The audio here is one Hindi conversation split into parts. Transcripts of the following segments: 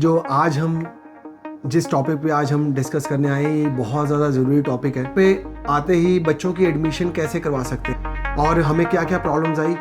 जो आज हम जिस टॉपिक पे आज हम डिस्कस करने आए हैं, ये बहुत ज़्यादा ज़रूरी टॉपिक है। पे आते ही बच्चों की एडमिशन कैसे करवा सकते हैं और हमें क्या क्या प्रॉब्लम्स आई।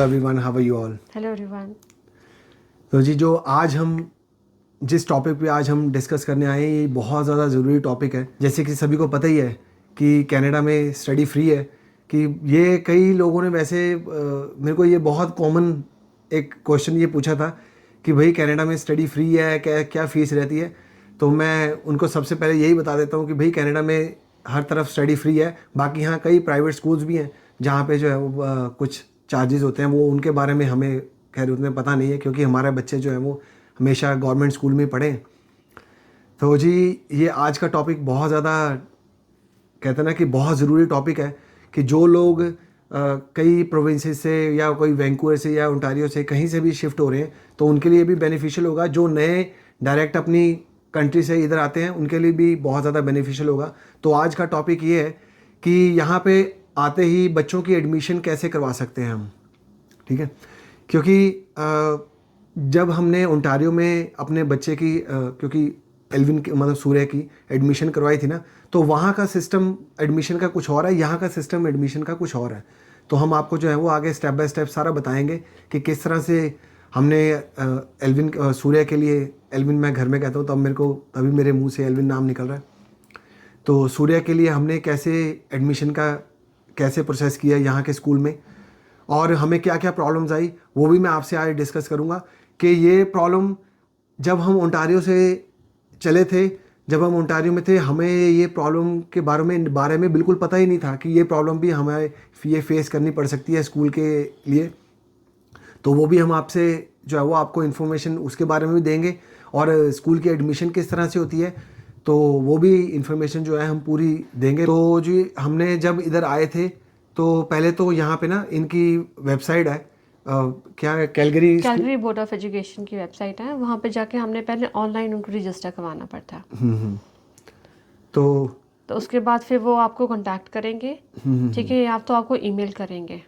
Everyone, how are you all? Hello everyone. तो जी, जो आज हम जिस टॉपिक पे आज हम डिस्कस करने आए हैं, ये बहुत ज़्यादा ज़रूरी टॉपिक है। जैसे कि सभी को पता ही है कि कनाडा में स्टडी फ्री है। कि ये कई लोगों ने वैसे मेरे को ये बहुत कॉमन एक क्वेश्चन ये पूछा था कि भाई कनाडा में स्टडी फ्री है, क्या क्या फ़ीस रहती है। तो मैं उनको सबसे पहले यही बता देता हूँ कि भाई कनाडा में हर तरफ स्टडी फ्री है। बाकी यहाँ कई प्राइवेट स्कूल्स भी हैं जहाँ पे जो है वो कुछ चार्जेस होते हैं। वो उनके बारे में हमें खैर उतने पता नहीं है, क्योंकि हमारे बच्चे जो है वो हमेशा गवर्नमेंट स्कूल में पढ़े। तो जी, ये आज का टॉपिक बहुत ज़्यादा कहते हैं ना कि बहुत ज़रूरी टॉपिक है कि जो लोग कई प्रोविंसेस से या कोई वैंकूवर से या ओंटारियो से कहीं से भी शिफ्ट हो रहे हैं, तो उनके लिए भी बेनिफिशियल होगा। जो नए डायरेक्ट अपनी कंट्री से इधर आते हैं उनके लिए भी बहुत ज़्यादा बेनिफिशियल होगा। तो आज का टॉपिक ये है कि यहाँ पे आते ही बच्चों की एडमिशन कैसे करवा सकते हैं हम, ठीक है। क्योंकि जब हमने ओंटारियो में अपने बच्चे की क्योंकि एल्विन की मतलब सूर्य की एडमिशन करवाई थी ना, तो वहाँ का सिस्टम एडमिशन का कुछ और है, यहाँ का सिस्टम एडमिशन का कुछ और है। तो हम आपको जो है वो आगे स्टेप बाय स्टेप सारा बताएंगे कि किस तरह से हमने एल्विन सूर्य के लिए, एल्विन मैं घर में कहता हूँ, तब मेरे को अभी मेरे मुंह से एल्विन नाम निकल रहा है। तो सूर्य के लिए हमने कैसे एडमिशन का कैसे प्रोसेस किया यहाँ के स्कूल में, और हमें क्या क्या प्रॉब्लम्स आई वो भी मैं आपसे आज डिस्कस करूँगा। कि ये प्रॉब्लम जब हम ओंटारियो से चले थे, जब हम ओंटारियो में थे, हमें ये प्रॉब्लम के बारे में बिल्कुल पता ही नहीं था कि ये प्रॉब्लम भी हमें ये फेस करनी पड़ सकती है स्कूल के लिए। तो वो भी हम आपसे जो है वो आपको इन्फॉर्मेशन उसके बारे में भी देंगे, और स्कूल की एडमिशन किस तरह से होती है तो वो भी इन्फॉर्मेशन जो है हम पूरी देंगे। तो जी, हमने जब इधर आए थे तो पहले तो यहाँ पे ना इनकी वेबसाइट है, क्या है, कैलगरी बोर्ड ऑफ एजुकेशन की वेबसाइट है। वहाँ पे जाके हमने पहले ऑनलाइन उनको रजिस्टर करवाना पड़ता है। तो उसके बाद फिर वो आपको कांटेक्ट करेंगे, ठीक है, या तो आपको ईमेल करेंगे।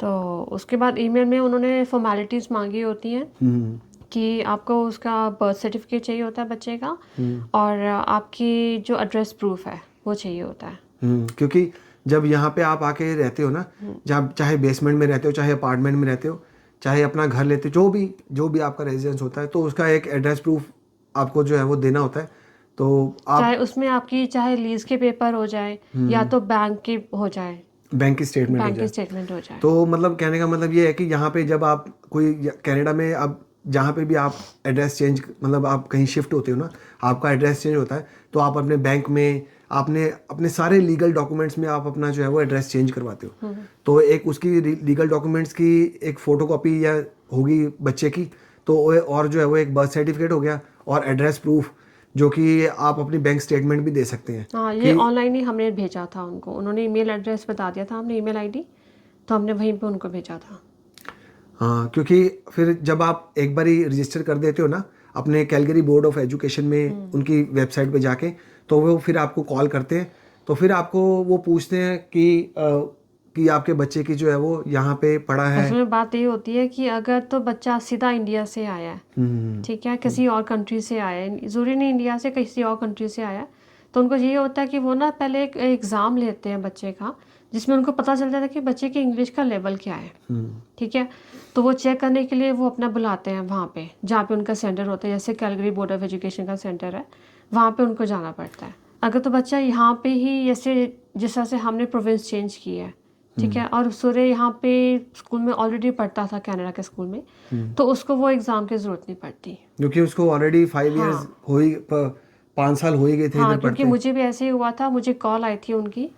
तो उसके बाद ईमेल में उन्होंने फॉर्मेलिटीज़ मांगी होती हैं कि आपको उसका बर्थ सर्टिफिकेट चाहिए होता है बच्चे का, और आपकी जो एड्रेस प्रूफ है वो चाहिए होता है। क्योंकि जब यहाँ पे आप आके रहते हो ना, जब चाहे बेसमेंट में रहते हो, चाहे अपार्टमेंट में रहते हो, चाहे अपना घर लेते हो, जो भी आपका रेजिडेंस होता है, तो उसका एक एड्रेस प्रूफ आपको जो है वो देना होता है। तो आप चाहे उसमें आपकी चाहे लीज के पेपर हो जाए या तो बैंक की हो जाए, बैंक की स्टेटमेंट हो जाए। तो मतलब कहने का मतलब ये है कि यहाँ पे जब आप कोई कनाडा में अब जहाँ पे भी आप एड्रेस चेंज मतलब आप कहीं शिफ्ट होते हो ना, आपका एड्रेस चेंज होता है, तो आप अपने बैंक में आपने अपने सारे लीगल डॉक्यूमेंट्स में आप अपना जो है वो एड्रेस चेंज करवाते हो। तो एक उसकी लीगल डॉक्यूमेंट्स की एक फ़ोटोकॉपी या होगी बच्चे की, तो और जो है वो एक बर्थ सर्टिफिकेट हो गया और एड्रेस प्रूफ, जो कि आप अपनी बैंक स्टेटमेंट भी दे सकते हैं। हाँ, ये ऑनलाइन ही हमने भेजा था उनको, उन्होंने ईमेल एड्रेस बता दिया था, हमने ईमेल आईडी, तो हमने वहीं पे उनको भेजा था। हाँ, क्योंकि फिर जब आप एक बार ही रजिस्टर कर देते हो ना अपने कैलगरी बोर्ड ऑफ एजुकेशन में उनकी वेबसाइट पे जाके, तो वो फिर आपको कॉल करते हैं। तो फिर आपको वो पूछते हैं कि आपके बच्चे की जो है वो यहाँ पे पढ़ा है। उसमें बात ये होती है कि अगर तो बच्चा सीधा इंडिया से आया है, ठीक है, किसी और कंट्री से आया है, ज़रूरी नहीं इंडिया से, किसी और कंट्री से आया है, तो उनको ये होता है कि वो ना पहले एक एग्ज़ाम लेते हैं बच्चे का, जिसमें उनको पता चल जाता है कि बच्चे के इंग्लिश का लेवल क्या है, ठीक है। तो वो चेक करने के लिए वो अपना बुलाते हैं वहाँ पे जहाँ पे उनका सेंटर होता है, जैसे कैलगरी बोर्ड ऑफ एजुकेशन का सेंटर है, वहाँ पे उनको जाना पड़ता है। अगर तो बच्चा यहाँ पे ही जैसे जिस तरह से हमने प्रोविंस चेंज की है, ठीक है, और सूर्य यहाँ पे स्कूल में ऑलरेडी पढ़ता था कनाडा के स्कूल में, तो उसको वो एग्ज़ाम की ज़रूरत नहीं पड़ती, क्योंकि उसको ऑलरेडी 5 ईयर्स हो ही 5 साल हो ही गए थे हाँ, इधर क्योंकि पढ़ते। मुझे भी ऐसे ही हुआ था, मुझे कॉल आई थी उनकी,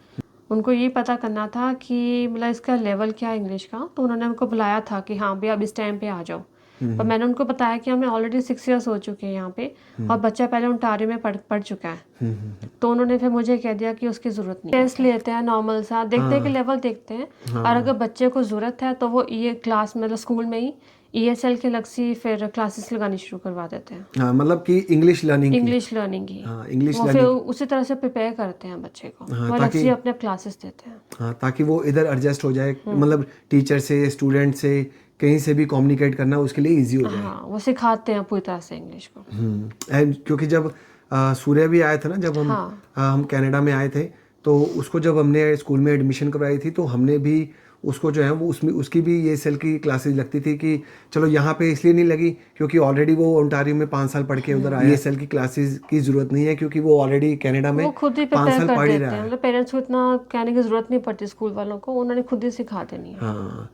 उनको ये पता करना था कि मतलब इसका लेवल क्या है इंग्लिश का, तो उन्होंने हमको बुलाया था कि हाँ भैया अब इस टाइम पे आ जाओ। पर मैंने उनको बताया कि हमें ऑलरेडी 6 ईयर्स हो चुके हैं यहाँ पे, और बच्चा पहले ओंटारियो में पढ़ चुका है। तो उन्होंने फिर मुझे कह दिया कि उसकी ज़रूरत नहीं। टेस्ट लेते हैं नॉर्मल सा, देखते हैं कि लेवल देखते हैं, और अगर बच्चे को ज़रूरत है तो वो ये क्लास मतलब स्कूल में ही ESL के अलग सी फिर क्लासेस लगानी शुरू करवा देते हैं, हाँ, मतलब कि इंग्लिश लर्निंग की। इंग्लिश लर्निंग की। हाँ, इंग्लिश वो फिर लर्निंग। उसी तरह से प्रिपेयर करते हैं बच्चे को, हाँ, वो अलग ताकि से अपने क्लासेस देते हैं। हाँ, ताकि वो इधर एडजस्ट हो जाए, मतलब टीचर से, स्टूडेंट से, कहीं से भी कम्युनिकेट करना उसके लिए इजी हो जाए। हाँ, वो सिखाते हैं पूरी तरह से इंग्लिश को। एंड क्योंकि जब सूर्य भी आया था ना, जब हाँ, हम कनाडा में आए थे, तो उसको जब हमने स्कूल में एडमिशन करवाई थी, तो हमने भी उसको जो है वो उसमें उसकी भी ये सेल की क्लासेस लगती थी कि चलो यहाँ पे इसलिए नहीं लगी क्योंकि ऑलरेडी वो ओंटारियो में 5 साल पढ़ के उधर आया। ये सेल की क्लासेस की ज़रूरत नहीं है क्योंकि वो ऑलरेडी कनाडा में वो खुद ही 5 प्रिपेयर साल कर पढ़ ही देते रहा हैं, है। मतलब पेरेंट्स को इतना कहने की ज़रूरत नहीं पड़ती स्कूल वालों को, उन्होंने खुद ही सिखा देनी है। हाँ,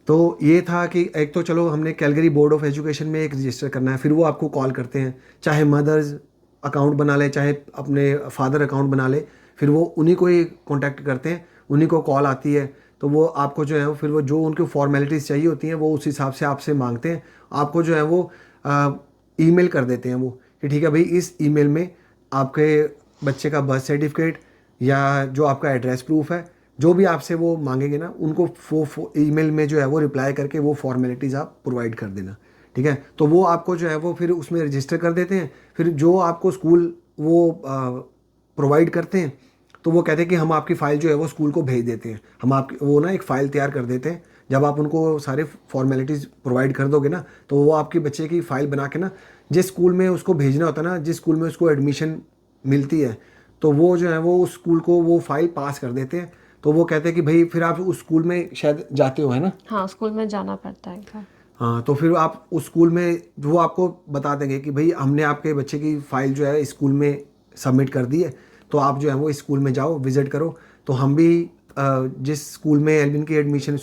तो ये था कि एक तो चलो हमने कैलगरी बोर्ड ऑफ एजुकेशन में एक रजिस्टर करना है, फिर वो आपको कॉल करते हैं, चाहे मदर्स अकाउंट बना ले, चाहे अपने फादर अकाउंट बना ले, फिर वो उन्हीं को ही कांटेक्ट करते हैं, उन्हीं को कॉल आती है, तो वो आपको जो है फिर वो जो उनको फॉर्मेलिटीज़ चाहिए होती हैं वो उस हिसाब से आपसे मांगते हैं। आपको जो है वो ईमेल कर देते हैं वो कि ठीक है भाई, इस ईमेल में आपके बच्चे का बर्थ सर्टिफिकेट या जो आपका एड्रेस प्रूफ है, जो भी आपसे वो मांगेंगे ना, उनको वो ईमेल में जो है वो रिप्लाई करके वो फॉर्मेलिटीज़ आप प्रोवाइड कर देना। ठीक है, तो वो आपको जो है वो फिर उसमें रजिस्टर कर देते हैं। फिर जो आपको स्कूल वो प्रोवाइड करते हैं, तो वो कहते हैं कि हम आपकी फ़ाइल जो है वो स्कूल को भेज देते हैं। हम आपकी वो ना एक फ़ाइल तैयार कर देते हैं। जब आप उनको सारे फॉर्मेलिटीज़ प्रोवाइड कर दोगे ना, तो वो आपके बच्चे की फ़ाइल बना के ना, जिस स्कूल में उसको भेजना होता है ना, जिस स्कूल में उसको एडमिशन मिलती है, तो वो जो है वो उस स्कूल को वो फ़ाइल पास कर देते हैं। तो वो कहते हैं कि भाई फिर आप उस स्कूल में शायद जाते हो, है ना? हाँ, स्कूल में जाना पड़ता है एक बार। हाँ, तो फिर आप उस स्कूल में वो आपको बता देंगे कि भाई हमने आपके बच्चे की फ़ाइल जो है स्कूल में सबमिट कर दी है, तो आप जो है वो स्कूल में जाओ, विज़िट करो। तो हम भी जिस स्कूल में एल्विन की एडमिशन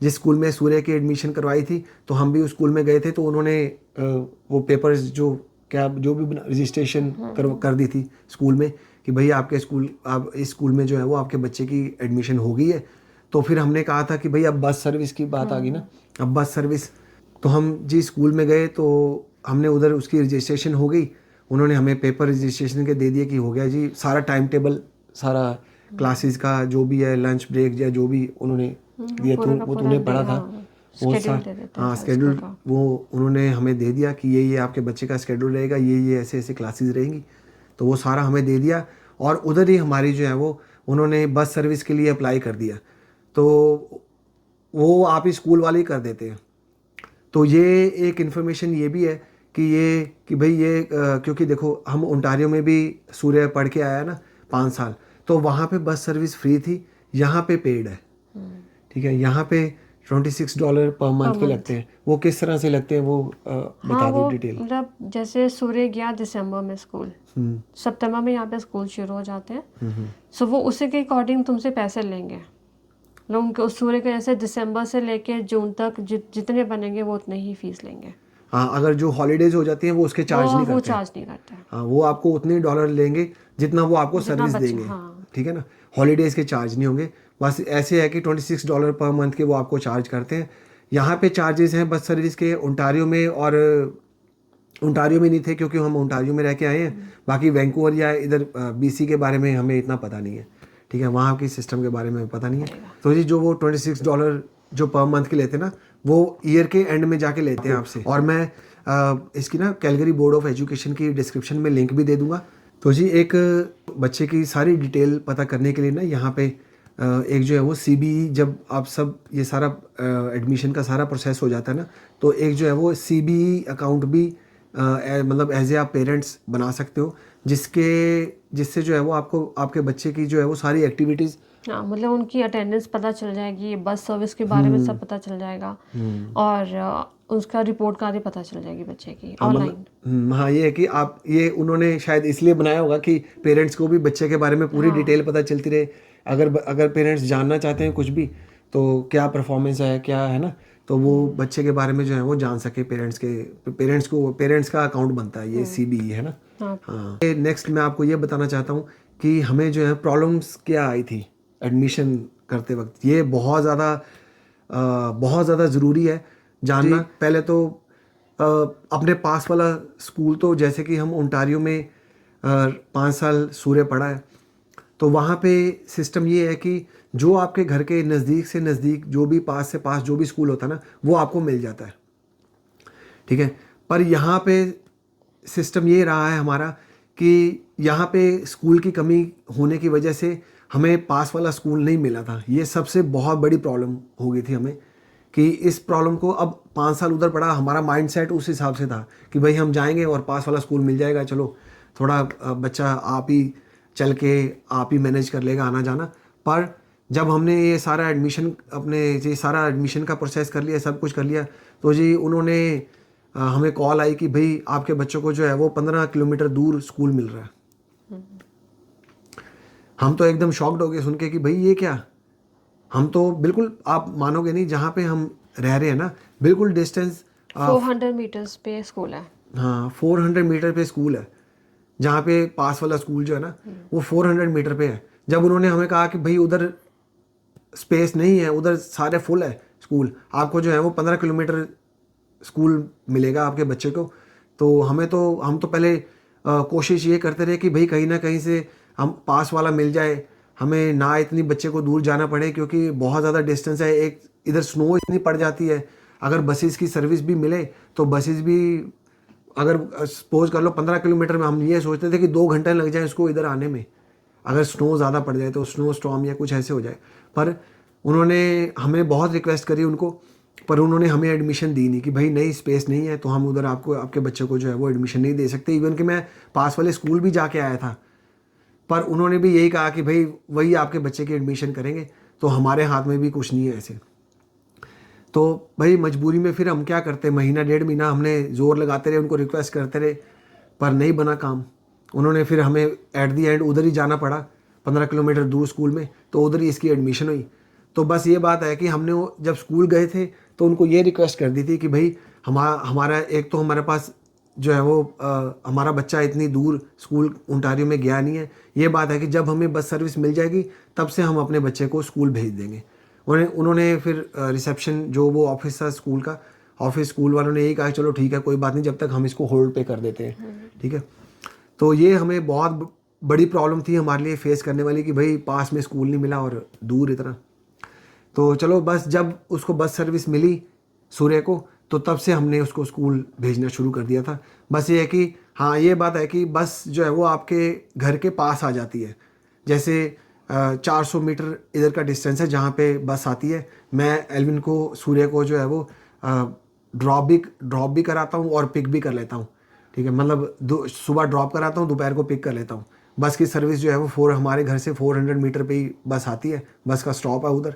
जिस स्कूल में सूर्य की एडमिशन करवाई थी, तो हम भी उस स्कूल में गए थे, तो उन्होंने वो पेपर्स जो भी रजिस्ट्रेशन कर दी थी स्कूल में कि भाई आपके स्कूल, आप इस स्कूल में जो है वो आपके बच्चे की एडमिशन हो गई है। तो फिर हमने कहा था कि भाई अब बस सर्विस की बात आ गई ना, अब बस सर्विस, तो हम जी स्कूल में गए, तो हमने उधर उसकी रजिस्ट्रेशन हो गई। उन्होंने हमें पेपर रजिस्ट्रेशन के दे दिए कि हो गया जी, सारा टाइम टेबल, सारा क्लासेस का जो भी है, लंच ब्रेक या जो भी उन्होंने दिया, तो वो तूने पढ़ा था वो शेड्यूल दे देते हैं हाँ, सारे स्केड्यूल स्कूल का। वो उन्होंने हमें दे दिया कि ये आपके बच्चे का स्केड्यूल रहेगा, ये ऐसे ऐसे क्लासेस रहेंगी, तो वो सारा हमें दे दिया। और उधर ही हमारी जो है वो उन्होंने बस सर्विस के लिए अप्लाई कर दिया, तो वो आप ही स्कूल वाले ही कर देते हैं। तो ये एक इन्फॉर्मेशन ये भी है कि भाई ये क्योंकि देखो हम ओंटारियो में भी सूर्य पढ़ के आया ना 5 साल, तो वहाँ पे बस सर्विस फ्री थी, यहाँ पे पेड है। ठीक है, यहाँ पे $26 पर मंथ के लगते हैं। वो किस तरह से लगते हैं वो बता हाँ, दो वो डिटेल। मतलब जैसे सूर्य गया दिसंबर में स्कूल, सितंबर में यहाँ पे स्कूल शुरू हो जाते हैं, सो वो उसी के अकॉर्डिंग तुमसे पैसे लेंगे। मतलब उनके उस सूर्य के जैसे दिसंबर से लेके जून तक जितने बनेंगे वो उतने ही फीस लेंगे। हाँ, अगर जो हॉलीडेज हो जाती हैं वो उसके चार्ज नहीं वो करते हैं। चार्ज नहीं करते हैं। हाँ, वो आपको उतने डॉलर लेंगे जितना वो आपको जितना सर्विस बच्चे, देंगे। हाँ। ठीक है ना, हॉलीडेज़ के चार्ज नहीं होंगे। बस ऐसे है कि $26 पर मंथ के वो आपको चार्ज करते हैं। यहाँ पे चार्जेस हैं बस सर्विस के ओंटारियो में, और ओंटारियो में नहीं थे क्योंकि हम ओंटारियो में रह के आए हैं। बाकी वैंकूवर या इधर BC के बारे में हमें इतना पता नहीं है। ठीक है, वहाँ की सिस्टम के बारे में पता नहीं है। तो जी जो वो $26 जो पर मंथ के लेते हैं ना, वो ईयर के एंड में जाके लेते हैं आपसे। और मैं इसकी ना कैलगरी बोर्ड ऑफ एजुकेशन की डिस्क्रिप्शन में लिंक भी दे दूंगा। तो जी एक बच्चे की सारी डिटेल पता करने के लिए ना यहाँ पे एक जो है वो CBE, जब आप सब ये सारा एडमिशन का सारा प्रोसेस हो जाता है ना, तो एक जो है वो CBE अकाउंट भी मतलब एज ए आप पेरेंट्स बना सकते हो, जिससे जो है वो आपको आपके बच्चे की जो है वो सारी एक्टिविटीज़, हाँ, मतलब उनकी अटेंडेंस पता चल जाएगी, बस सर्विस के बारे में सब पता चल जाएगा, और उसका रिपोर्ट कार्ड भी पता चल जाएगी बच्चे की ऑनलाइन। हाँ, ये है कि आप ये उन्होंने शायद इसलिए बनाया होगा कि पेरेंट्स को भी बच्चे के बारे में पूरी डिटेल पता चलती रहे। अगर पेरेंट्स जानना चाहते हैं कुछ भी, तो क्या परफॉर्मेंस है, क्या है ना, तो वो बच्चे के बारे में जो है वो जान सके। पेरेंट्स का अकाउंट बनता है ये CBE, है ना। हाँ, नेक्स्ट मैं आपको ये बताना चाहता हूँ कि हमें जो है प्रॉब्लम्स क्या आई थी एडमिशन करते वक्त। ये बहुत ज़्यादा ज़रूरी है जानना। पहले तो अपने पास वाला स्कूल, तो जैसे कि हम ओंटारियो में 5 साल सूर्य पढ़ा है, तो वहाँ पे सिस्टम ये है कि जो आपके घर के नज़दीक से नज़दीक जो भी पास से पास जो भी स्कूल होता है ना, वो आपको मिल जाता है। ठीक है। पर यहाँ पे सिस्टम ये रहा है हमारा कि यहाँ पे स्कूल की कमी होने की वजह से हमें पास वाला स्कूल नहीं मिला था। ये सबसे बहुत बड़ी प्रॉब्लम हो गई थी हमें, कि इस प्रॉब्लम को अब 5 साल उधर पड़ा, हमारा माइंडसेट उस हिसाब से था कि भाई हम जाएंगे और पास वाला स्कूल मिल जाएगा, चलो थोड़ा बच्चा आप ही चल के आप ही मैनेज कर लेगा आना जाना। पर जब हमने ये सारा एडमिशन ये सारा एडमिशन का प्रोसेस कर लिया, सब कुछ कर लिया, तो जी उन्होंने हमें कॉल आई कि भाई आपके बच्चों को जो है वो 15 किलोमीटर दूर स्कूल मिल रहा है। हम तो एकदम शॉक्ड हो गए सुन के कि भाई ये क्या। हम तो बिल्कुल, आप मानोगे नहीं, जहाँ पे हम रह रहे हैं ना बिल्कुल डिस्टेंस 400 मीटर्स पे स्कूल है। हाँ 400 मीटर पे स्कूल है, जहाँ पे पास वाला स्कूल जो है ना वो 400 मीटर पे है। जब उन्होंने हमें कहा कि भाई उधर स्पेस नहीं है, उधर सारे फुल है स्कूल, आपको जो है वो 15 किलोमीटर स्कूल मिलेगा आपके बच्चे को, तो हम तो पहले कोशिश ये करते रहे कि भाई कहीं ना कहीं से हम पास वाला मिल जाए, हमें ना इतनी बच्चे को दूर जाना पड़े, क्योंकि बहुत ज़्यादा डिस्टेंस है। एक इधर स्नो इतनी पड़ जाती है, अगर बसेस की सर्विस भी मिले तो बसेस भी, अगर सपोज कर लो 15 किलोमीटर में, हम ये सोचते थे कि 2 घंटे लग जाए उसको इधर आने में, अगर स्नो ज़्यादा पड़ जाए तो स्नो स्टॉर्म या कुछ ऐसे हो जाए। पर उन्होंने हमें बहुत रिक्वेस्ट करी उनको, पर उन्होंने हमें एडमिशन दी नहीं कि भाई नहीं स्पेस नहीं है तो हम उधर आपके बच्चे को जो है वो एडमिशन नहीं दे सकते। इवन कि मैं पास वाले स्कूल भी जाके आया था, पर उन्होंने भी यही कहा कि भाई वही आपके बच्चे की एडमिशन करेंगे, तो हमारे हाथ में भी कुछ नहीं है ऐसे। तो भाई मजबूरी में फिर हम क्या करते, महीना 1.5 महीना हमने ज़ोर लगाते रहे, उनको रिक्वेस्ट करते रहे, पर नहीं बना काम। उन्होंने फिर हमें एट दी एंड उधर ही जाना पड़ा 15 किलोमीटर दूर स्कूल में, तो उधर ही इसकी एडमिशन हुई। तो बस ये बात है कि हमने वो जब स्कूल गए थे तो उनको ये रिक्वेस्ट कर दी थी कि भाई हमारा एक तो हमारे पास जो है वो हमारा बच्चा इतनी दूर स्कूल ओंटारियो में गया नहीं है। ये बात है कि जब हमें बस सर्विस मिल जाएगी तब से हम अपने बच्चे को स्कूल भेज देंगे। उन्होंने फिर रिसेप्शन जो वो ऑफिस था स्कूल का, ऑफिस स्कूल वालों ने यही कहा चलो ठीक है कोई बात नहीं, जब तक हम इसको होल्ड पे कर देते हैं, ठीक है। तो ये हमें बहुत बड़ी प्रॉब्लम थी हमारे लिए फेस करने वाली कि भाई पास में स्कूल नहीं मिला और दूर इतना। तो चलो बस जब उसको बस सर्विस मिली सूर्य को, तो तब से हमने उसको स्कूल भेजना शुरू कर दिया था। बस ये है कि हाँ ये बात है कि बस जो है वो आपके घर के पास आ जाती है, जैसे 400 मीटर इधर का डिस्टेंस है जहाँ पे बस आती है। मैं एल्विन को सूर्य को जो है वो ड्रॉप भी कराता हूँ और पिक भी कर लेता हूँ, ठीक है। मतलब सुबह ड्रॉप कराता हूँ, दोपहर को पिक कर लेता हूँ। बस की सर्विस जो है वो हमारे घर से 400 मीटर पे ही बस आती है, बस का स्टॉप है उधर,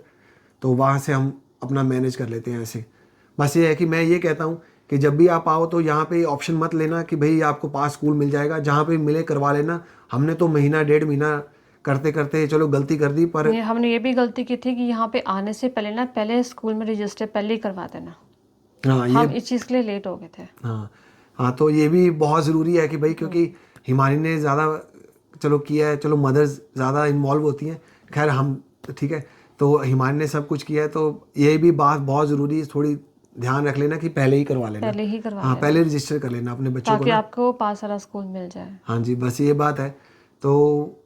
तो वहाँ से हम अपना मैनेज कर लेते हैं ऐसे। बस ये है कि मैं ये कहता हूँ कि जब भी आप आओ तो यहाँ पे ऑप्शन मत लेना कि भाई आपको पास स्कूल मिल जाएगा, जहाँ पे मिले करवा लेना। हमने तो महीना 1.5 महीना करते करते चलो गलती कर दी, पर हमने ये भी गलती की थी कि यहाँ पे आने से पहले पहले स्कूल में रजिस्टर पहले ही करवा देना। हाँ हम इस चीज़ के लिए लेट हो गए थे। हाँ तो ये भी बहुत ज़रूरी है कि भाई, क्योंकि हिमानी ने ज़्यादा चलो किया है, चलो मदर्स ज़्यादा इन्वॉल्व होती हैं, खैर हम ठीक है, तो हिमानी ने सब कुछ किया है, तो ये भी बात बहुत ज़रूरी है, थोड़ी ध्यान रख लेना कि पहले ही करवा लेना, पहले ही करवा हाँ पहले रजिस्टर कर लेना अपने बच्चों को, ताकि आपको पास वाला स्कूल मिल जाए। हाँ जी बस ये बात है। तो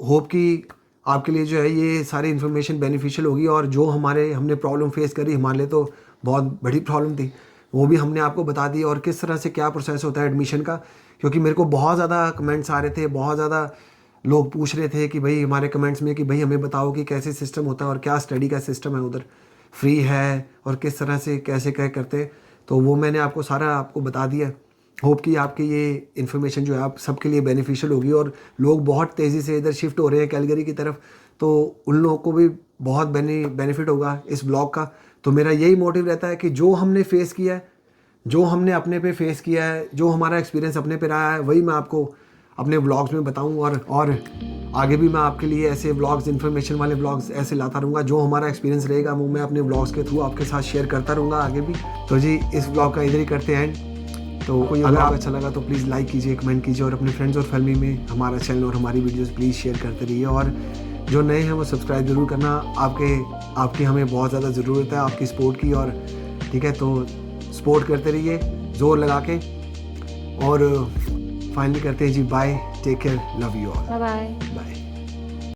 होप कि आपके लिए जो है ये सारी इन्फॉर्मेशन बेनिफिशियल होगी, और जो हमने प्रॉब्लम फेस करी, हमारे लिए तो बहुत बड़ी प्रॉब्लम थी, वो भी हमने आपको बता दी, और किस तरह से क्या प्रोसेस होता है एडमिशन का। क्योंकि मेरे को बहुत ज़्यादा कमेंट्स आ रहे थे, बहुत ज़्यादा लोग पूछ रहे थे कि भाई हमारे कमेंट्स में कि भाई हमें बताओ कि कैसे सिस्टम होता है और क्या स्टडी का सिस्टम है उधर, फ्री है और किस तरह से कैसे क्या करते हैं। तो वो मैंने आपको बता दिया। होप कि आपकी ये इन्फॉर्मेशन जो है आप सबके लिए बेनिफिशियल होगी, और लोग बहुत तेज़ी से इधर शिफ्ट हो रहे हैं कैलगरी की तरफ, तो उन लोगों को भी बहुत बेनिफिट होगा इस ब्लॉग का। तो मेरा यही मोटिव रहता है कि जो हमने फेस किया है, जो हमने अपने पे फेस किया है, जो हमारा एक्सपीरियंस अपने पे रहा है, वही मैं आपको अपने व्लॉग्स में बताऊं, और आगे भी मैं आपके लिए ऐसे व्लॉग्स, इन्फॉर्मेशन वाले व्लॉग्स ऐसे लाता रहूँगा। जो हमारा एक्सपीरियंस रहेगा वो मैं अपने व्लॉग्स के थ्रू आपके साथ शेयर करता रहूँगा आगे भी। तो जी इस व्लॉग का इधर ही करते हैं एंड। तो अगर आपको अच्छा लगा तो प्लीज़ लाइक कीजिए, कमेंट कीजिए, और अपने फ्रेंड्स और फैमिली में हमारा चैनल और हमारी वीडियोस प्लीज़ शेयर करते रहिए, और जो नए हैं वो सब्सक्राइब ज़रूर करना। आपकी हमें बहुत ज़्यादा ज़रूरत है आपकी सपोर्ट की, और ठीक है तो सपोर्ट करते रहिए ज़ोर लगा के। और फाइनली करते हैं जी bye, take care, love you all, bye bye. Bye.